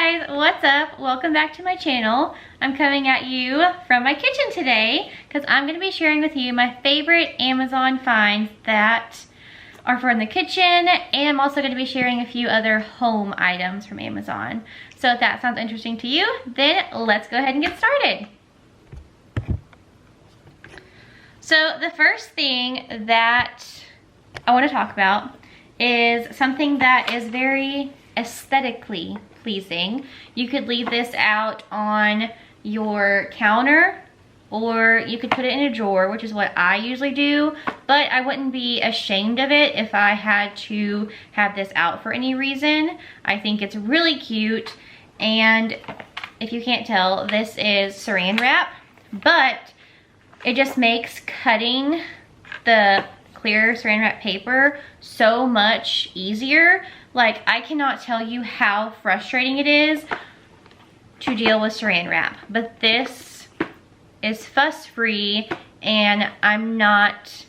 guys, what's up? Welcome back to my channel. I'm coming at you from my kitchen today because I'm going to be sharing with you my favorite Amazon finds that are from the kitchen, and I'm also going to be sharing a few other home items from Amazon. So if that sounds interesting to you, then let's go ahead and get started. So the first thing that I want to talk about is something that is very aesthetically pleasing. You could leave this out on your counter, or you could put it in a drawer, which is what I usually do, but I wouldn't be ashamed of it if I had to have this out for any reason. I think it's really cute, and if you can't tell, this is saran wrap, but it just makes cutting the clear saran wrap paper so much easier. Like, I cannot tell you how frustrating it is to deal with saran wrap, but this is fuss free and I'm not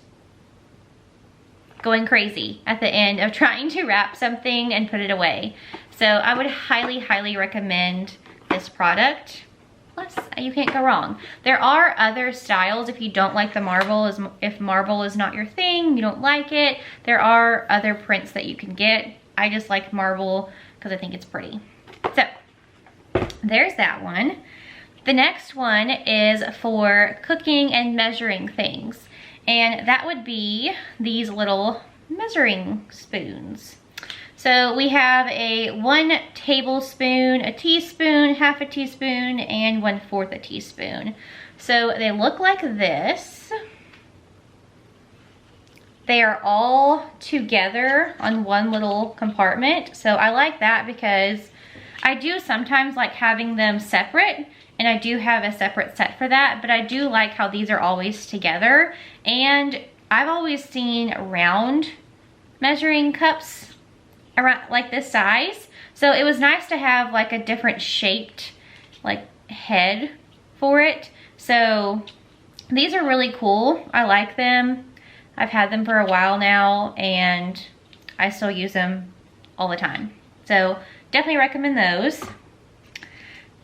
going crazy at the end of trying to wrap something and put it away. So I would highly recommend this product. Plus, you can't go wrong. There are other styles if you don't like the marble. If marble is not your thing, you don't like it, there are other prints that you can get. I just like marble because I think it's pretty. So there's that one. The next one is for cooking and measuring things, and that would be these little measuring spoons. So we have a 1 tablespoon, a teaspoon, half a teaspoon, and 1/4 a teaspoon. So they look like this. They are all together on one little compartment. So I like that because I do sometimes like having them separate, and I do have a separate set for that, but I do like how these are always together. And I've always seen round measuring cups around like this size, so it was nice to have like a different shaped like head for it. So these are really cool. I like them. I've had them for a while now and I still use them all the time, so definitely recommend those.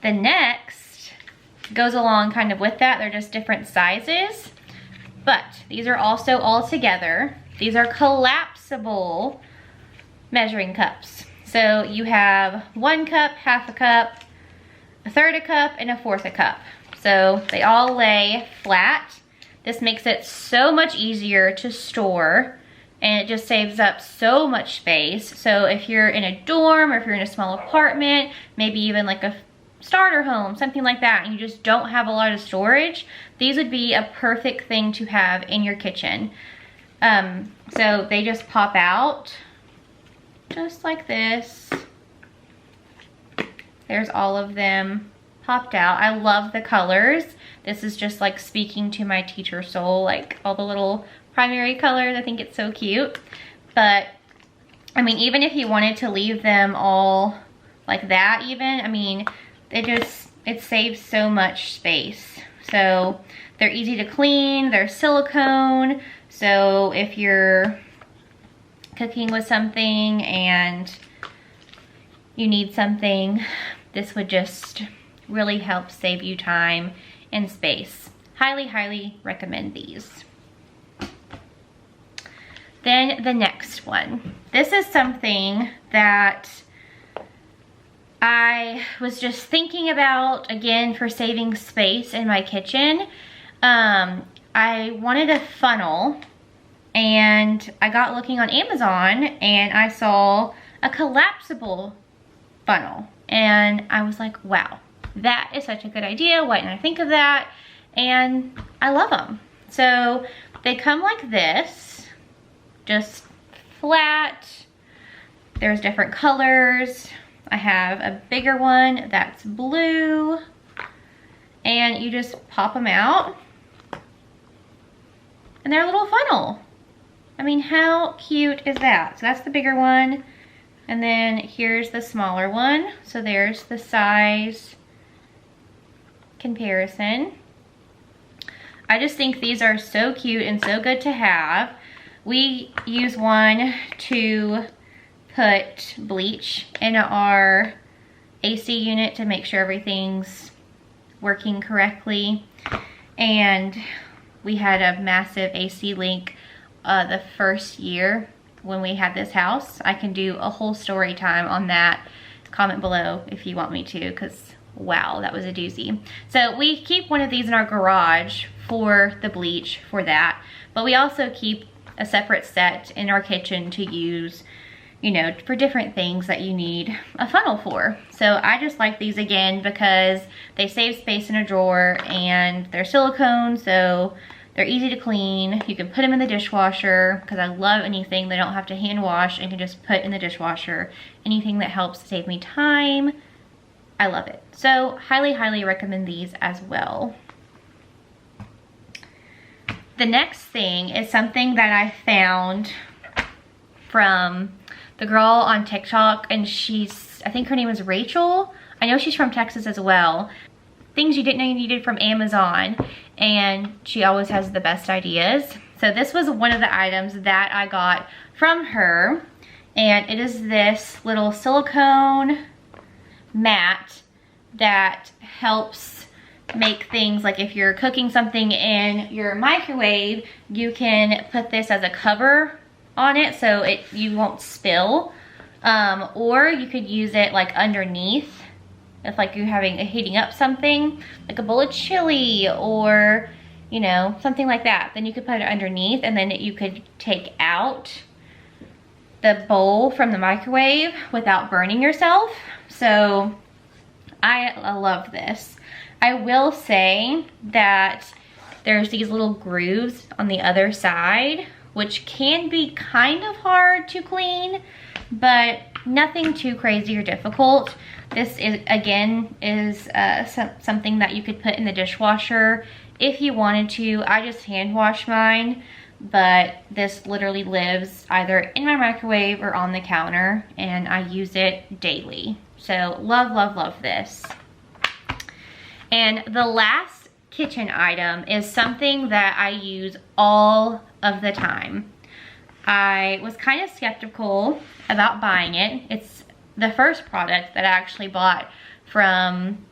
The next goes along kind of with that. They're just different sizes, but these are also all together. These are collapsible measuring cups. So you have 1 cup, half a cup, 1/3 a cup, and 1/4 a cup. So they all lay flat. This makes it so much easier to store, and it just saves up so much space. So if you're in a dorm, or if you're in a small apartment, maybe even like a starter home, something like that, and you just don't have a lot of storage, these would be a perfect thing to have in your kitchen. So they just pop out just like this. There's all of them popped out. I love the colors. This is just like speaking to my teacher soul, like all the little primary colors. I think it's so cute. But I mean, even if you wanted to leave them all like that, even, I mean, it saves so much space. So they're easy to clean. They're silicone. So if you're cooking with something and you need something, this would just really help save you time and space. Highly recommend these. Then the next one. This is something that I was just thinking about, again, for saving space in my kitchen. I wanted a funnel, and I got looking on Amazon and I saw a collapsible funnel, and I was like, wow, that is such a good idea. Why didn't I think of that? And I love them. So they come like this, just flat. There's different colors. I have a bigger one that's blue, and you just pop them out and they're a little funnel. I mean, how cute is that? So that's the bigger one, and then here's the smaller one. So there's the size comparison. I just think these are so cute and so good to have. We use one to put bleach in our AC unit to make sure everything's working correctly. And we had a massive AC leak the first year when we had this house. I can do a whole story time on that. Comment below if you want me to, because wow, that was a doozy. So we keep one of these in our garage for the bleach for that, but we also keep a separate set in our kitchen to use, you know, for different things that you need a funnel for. So I just like these again because they save space in a drawer and they're silicone, so they're easy to clean. You can put them in the dishwasher because I love anything they don't have to hand wash and can just put in the dishwasher. Anything that helps save me time, I love it. So highly, highly recommend these as well. The next thing is something that I found from the girl on TikTok, and I think her name is Rachel. I know she's from Texas as well. Things you didn't know you needed from Amazon, and she always has the best ideas. So this was one of the items that I got from her, and it is this little silicone mat that helps make things like if you're cooking something in your microwave, you can put this as a cover on it so you won't spill, or you could use it like underneath if like you're heating up something like a bowl of chili or, you know, something like that. Then you could put it underneath, and then you could take out the bowl from the microwave without burning yourself. So I love this. I will say that there's these little grooves on the other side, which can be kind of hard to clean, but nothing too crazy or difficult. This is, again, something that you could put in the dishwasher if you wanted to. I just hand wash mine, but this literally lives either in my microwave or on the counter, and I use it daily. So love, love, love this. And the last kitchen item is something that I use all of the time. I was kind of skeptical about buying it. It's the first product that I actually bought from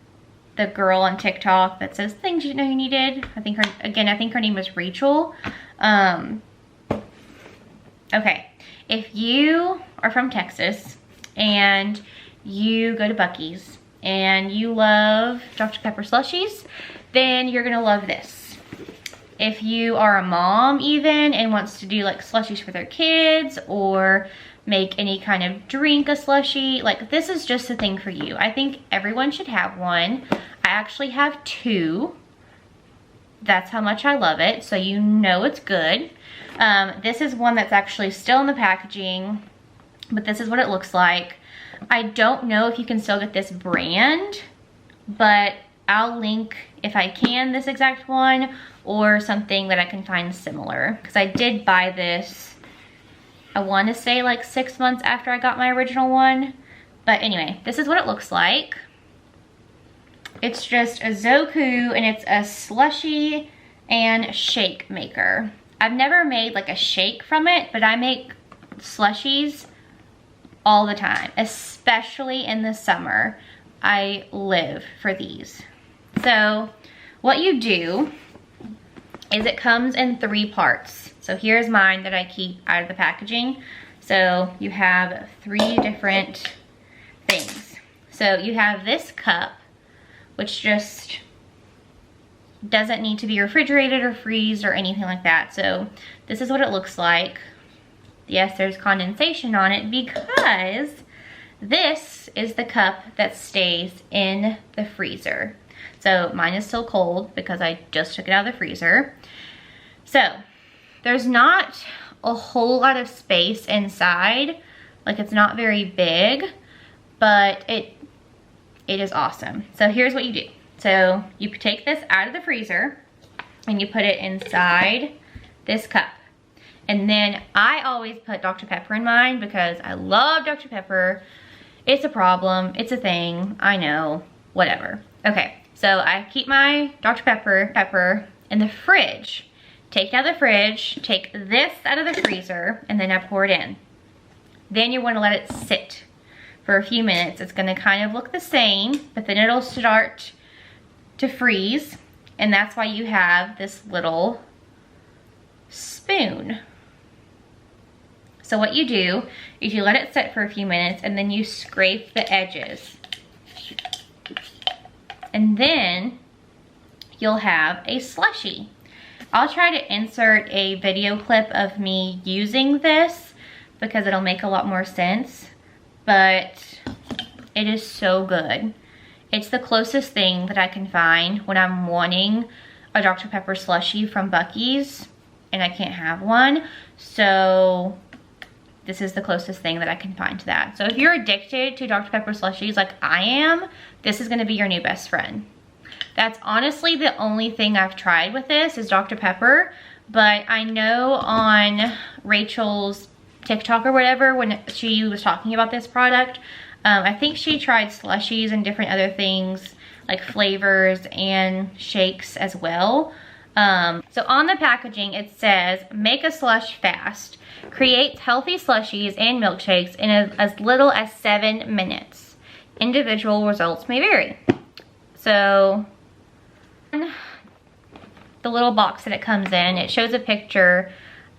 the girl on TikTok that says things you didn't know you needed. I think her name is Rachel. Okay, if you are from Texas and you go to Buc-ee's and you love Dr. Pepper Slushies, then you're gonna love this. If you are a mom even and wants to do like slushies for their kids or make any kind of drink a slushie, like this is just the thing for you. I think everyone should have one. I actually have two. That's how much I love it, so you know it's good. This is one that's actually still in the packaging, but this is what it looks like. I don't know if you can still get this brand, but I'll link, if I can, this exact one or something that I can find similar, because I did buy this, I want to say like 6 months after I got my original one. But anyway, this is what it looks like. It's just a Zoku, and it's a slushie and shake maker. I've never made like a shake from it, but I make slushies all the time, especially in the summer. I live for these. So what you do is it comes in 3 parts. So here's mine that I keep out of the packaging. So you have 3 different things. So you have this cup, which just doesn't need to be refrigerated or freezed or anything like that. So this is what it looks like. Yes, there's condensation on it because this is the cup that stays in the freezer. So mine is still cold because I just took it out of the freezer. So there's not a whole lot of space inside. Like, it's not very big, but it is awesome. So here's what you do. So you take this out of the freezer and you put it inside this cup. And then I always put Dr. Pepper in mine because I love Dr. Pepper. It's a problem, it's a thing, I know, whatever. Okay, so I keep my Dr. Pepper in the fridge. Take it out of the fridge, take this out of the freezer, and then I pour it in. Then you want to let it sit for a few minutes. It's gonna kind of look the same, but then it'll start to freeze. And that's why you have this little spoon. So what you do is you let it sit for a few minutes and then you scrape the edges. And then you'll have a slushie. I'll try to insert a video clip of me using this because it'll make a lot more sense, but it is so good. It's the closest thing that I can find when I'm wanting a Dr. Pepper slushie from Buc-ee's and I can't have one. So this is the closest thing that I can find to that. So if you're addicted to Dr. Pepper slushies like I am, this is gonna be your new best friend. That's honestly the only thing I've tried with this is Dr. Pepper, but I know on Rachel's TikTok or whatever, when she was talking about this product, I think she tried slushies and different other things like flavors and shakes as well. So on the packaging it says, make a slush fast. Creates healthy slushies and milkshakes in as little as 7 minutes. Individual results may vary. So the little box that it comes in, it shows a picture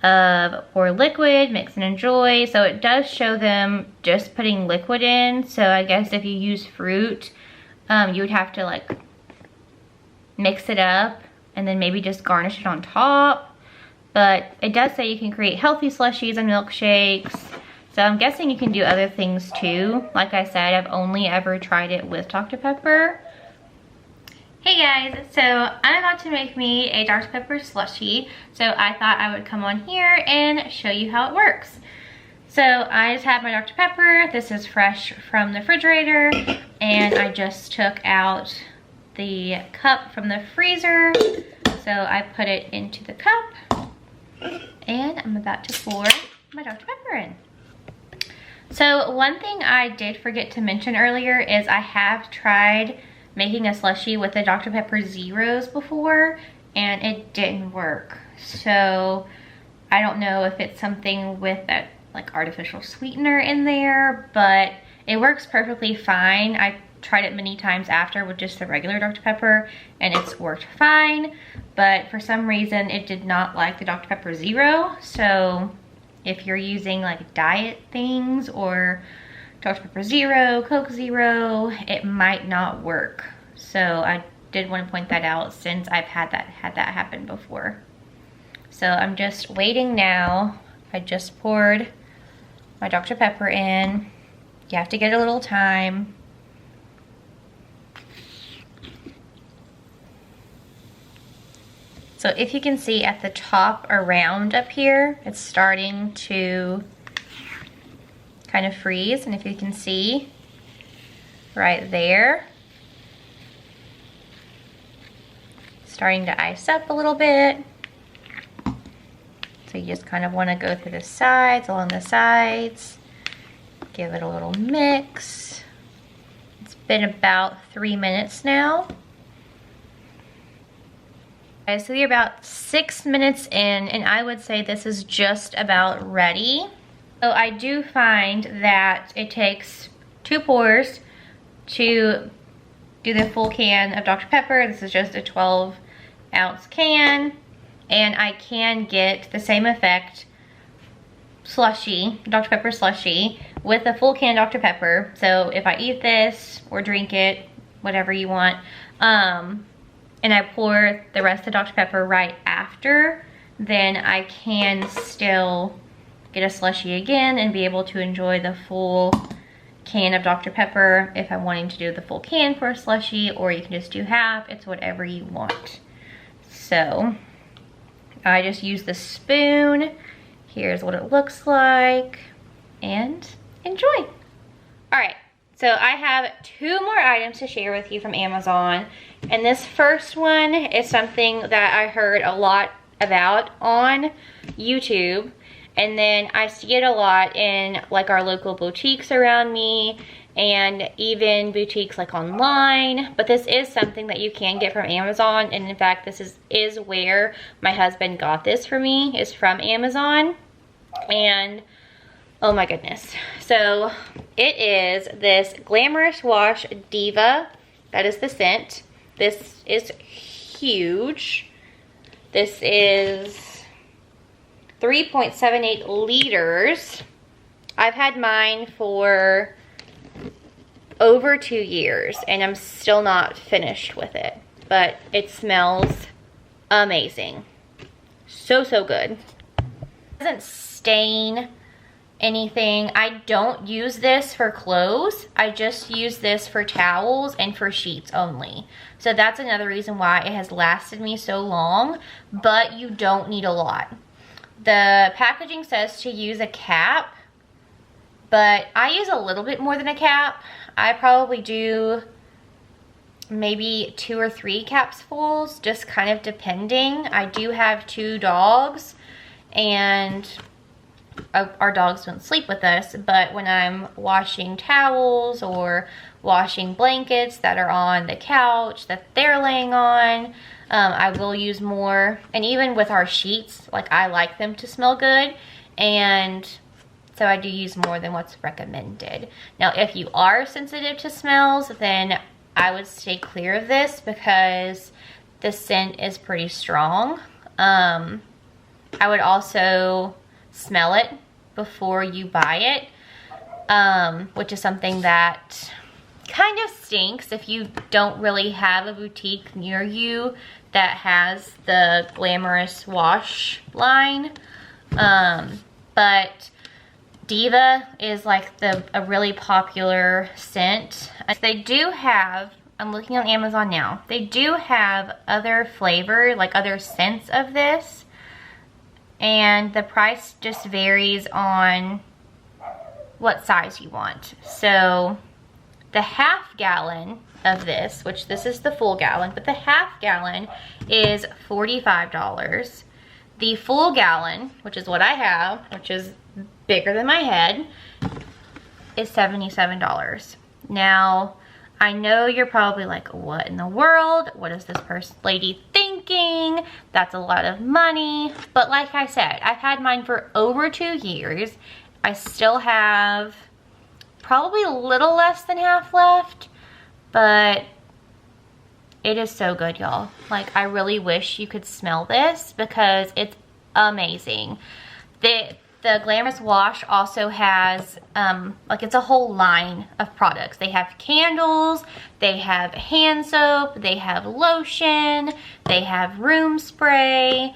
of pour liquid, mix and enjoy. So it does show them just putting liquid in. So I guess if you use fruit, you would have to like mix it up and then maybe just garnish it on top. But it does say you can create healthy slushies and milkshakes. So I'm guessing you can do other things too. Like I said, I've only ever tried it with Dr. Pepper. Hey guys, so I'm about to make me a Dr. Pepper slushie. So I thought I would come on here and show you how it works. So I just have my Dr. Pepper. This is fresh from the refrigerator. And I just took out the cup from the freezer. So I put it into the cup. And I'm about to pour my Dr. Pepper in. So one thing I did forget to mention earlier is I have tried making a slushie with the Dr. Pepper Zeros before and it didn't work. So I don't know if it's something with that like artificial sweetener in there, but it works perfectly fine. I tried it many times after with just the regular Dr. Pepper and it's worked fine, but for some reason it did not like the Dr. Pepper Zero. So if you're using like diet things or Dr. Pepper Zero, Coke Zero, it might not work. So I did want to point that out since I've had that happen before. So I'm just waiting now. I just poured my Dr. Pepper in. You have to get a little time. So if you can see at the top around up here, it's starting to kind of freeze. And if you can see right there, starting to ice up a little bit. So you just kind of want to go through the sides, along the sides, give it a little mix. It's been about 3 minutes now. Okay, so you're about 6 minutes in, and I would say this is just about ready. So I do find that it takes 2 pours to do the full can of Dr. Pepper. This is just a 12-ounce can, and I can get the same effect slushie, Dr. Pepper slushie, with a full can Dr. Pepper. So if I eat this or drink it, whatever you want, and I pour the rest of Dr. Pepper right after, then I can still get a slushie again and be able to enjoy the full can of Dr. Pepper if I'm wanting to do the full can for a slushie, or you can just do half. It's whatever you want. So I just use the spoon. Here's what it looks like, and enjoy. All right, so I have 2 more items to share with you from Amazon. And this first one is something that I heard a lot about on YouTube. And then I see it a lot in like our local boutiques around me, and even boutiques like online. But this is something that you can get from Amazon. And in fact, this is where my husband got this for me, is from Amazon. And Oh my goodness. So it is this Glamorous Wash Diva. That is the scent. This is huge. This is 3.78 liters. I've had mine for over 2 years and I'm still not finished with it, but it smells amazing. So good. It doesn't stain anything. I don't use this for clothes. I just use this for towels and for sheets only. So that's another reason why it has lasted me so long, but you don't need a lot. The packaging says to use a cap, but I use a little bit more than a cap. I probably do maybe 2 or 3 capfuls, just kind of depending. I do have 2 dogs and our dogs don't sleep with us, but when I'm washing towels or washing blankets that are on the couch that they're laying on, I will use more. And even with our sheets, like I like them to smell good, and so I do use more than what's recommended. Now, if you are sensitive to smells, then I would stay clear of this because the scent is pretty strong. I would also smell it before you buy it, which is something that kind of stinks if you don't really have a boutique near you that has the Glamorous Wash line. But Diva is like a really popular scent. They do have, I'm looking on Amazon now, they do have other flavor, like other scents of this, and the price just varies on what size you want. So the half gallon of this, which this is the full gallon, but the half gallon is $45. The full gallon, which is what I have, which is bigger than my head, is $77. Now, I know you're probably like, what in the world? What is this lady thinking? That's a lot of money. But like I said, I've had mine for over 2 years. I still have probably a little less than half left, but it is so good, y'all. Like, I really wish you could smell this because it's amazing. The Glamorous Wash also has, like, it's a whole line of products. They have candles, they have hand soap, they have lotion, they have room spray.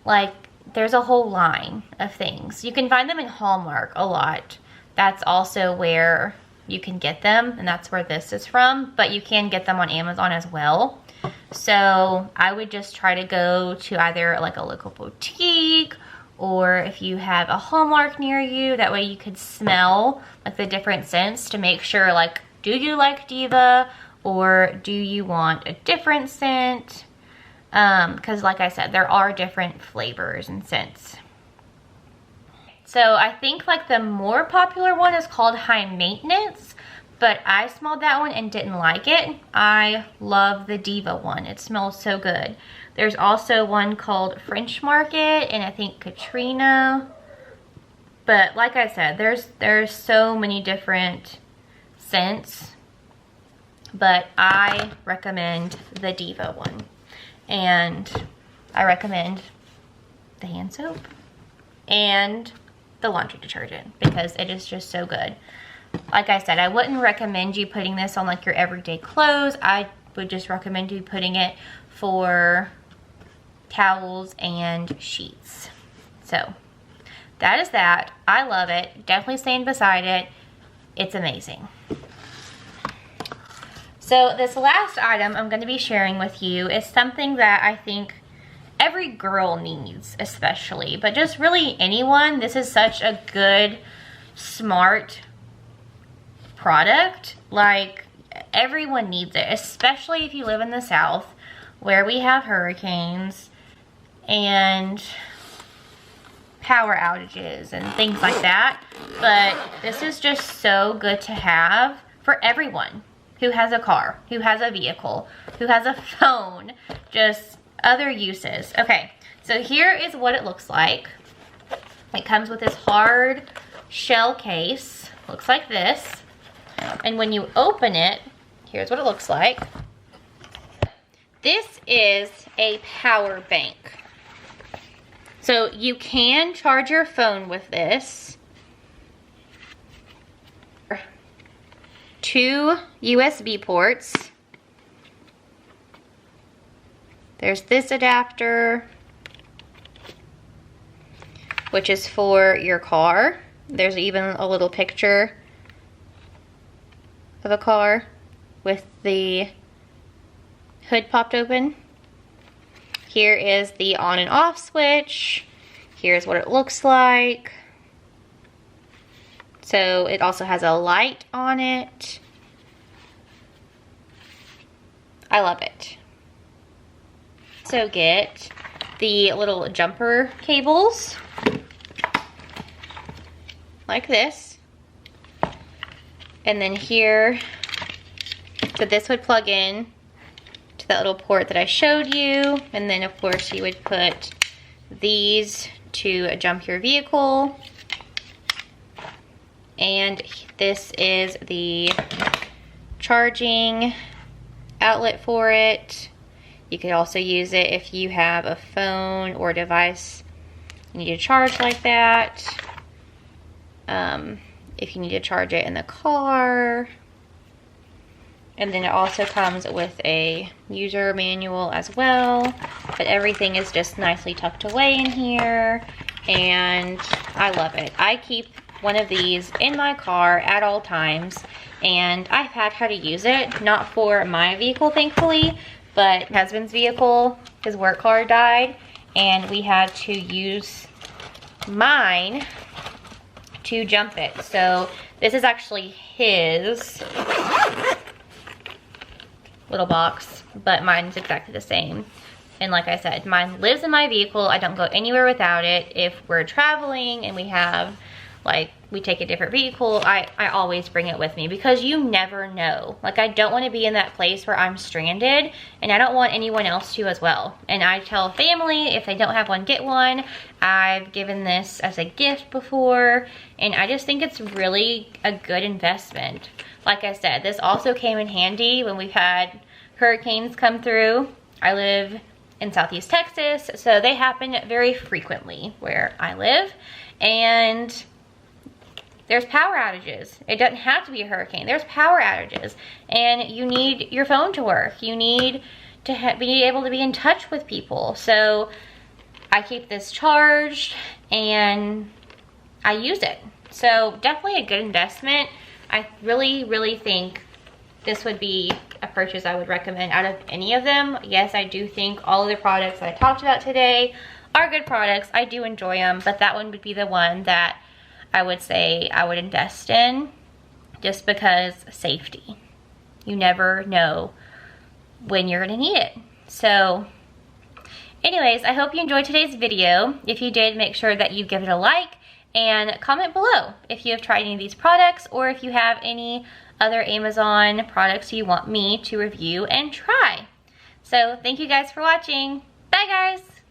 Like, there's a whole line of things. You can find them in Hallmark a lot. That's also where you can get them, and that's where this is from, but you can get them on Amazon as well. So I would just try to go to either like a local boutique, or if you have a Hallmark near you, that way you could smell like the different scents to make sure, like, do you like Diva or do you want a different scent? Because like I said, there are different flavors and scents. So I think like the more popular one is called High Maintenance, but I smelled that one and didn't like it. I love the Diva one. It smells so good. There's also one called French Market and I think Katrina. But like I said, there's so many different scents, but I recommend the Diva one. And I recommend the hand soap and the laundry detergent because it is just so good. Like I said, I wouldn't recommend you putting this on like your everyday clothes. I would just recommend you putting it for towels and sheets. So that is that. I love it. Definitely stand beside it. It's amazing. So this last item I'm going to be sharing with you is something that I think every girl needs, especially, but just really anyone. This is such a good, smart product. Like, everyone needs it, especially if you live in the South where we have hurricanes and power outages and things like that. But this is just so good to have for everyone who has a car, who has a vehicle, who has a phone, just other uses. Okay, so here is what it looks like. It comes with this hard shell case. Looks like this. And when you open it, here's what it looks like. This is a power bank. So you can charge your phone with this. 2 USB ports. There's this adapter, which is for your car. There's even a little picture of a car with the hood popped open. Here is the on and off switch. Here's what it looks like. So it also has a light on it. I love it. So get the little jumper cables like this. And then here, so this would plug in to that little port that I showed you. And then of course you would put these to jump your vehicle. And this is the charging outlet for it. You could also use it if you have a phone or device you need to charge like that. If you need to charge it in the car. And then it also comes with a user manual as well. But everything is just nicely tucked away in here. And I love it. I keep one of these in my car at all times. And I've had how to use it. Not for my vehicle, thankfully. But my husband's vehicle, his work car died. And we had to use mine to jump it. So this is actually his little box, but mine's exactly the same. And like I said, mine lives in my vehicle. I don't go anywhere without it. If we're traveling and we have, like, we take a different vehicle, I always bring it with me because you never know. Like, I don't want to be in that place where I'm stranded, and I don't want anyone else to as well. And I tell family, if they don't have one, get one. I've given this as a gift before, and I just think it's really a good investment. Like I said, this also came in handy when we've had hurricanes come through. I live in Southeast Texas, so they happen very frequently where I live. And there's power outages. It doesn't have to be a hurricane. There's power outages. And you need your phone to work. You need to be able to be in touch with people. So I keep this charged and I use it. So definitely a good investment. I really, really think this would be a purchase I would recommend out of any of them. Yes, I do think all of the products that I talked about today are good products. I do enjoy them, but that one would be the one that I would say I would invest in just because safety. You never know when you're gonna need it. So anyways, I hope you enjoyed today's video. If you did, make sure that you give it a like and comment below if you have tried any of these products or if you have any other Amazon products you want me to review and try. So thank you guys for watching. Bye guys.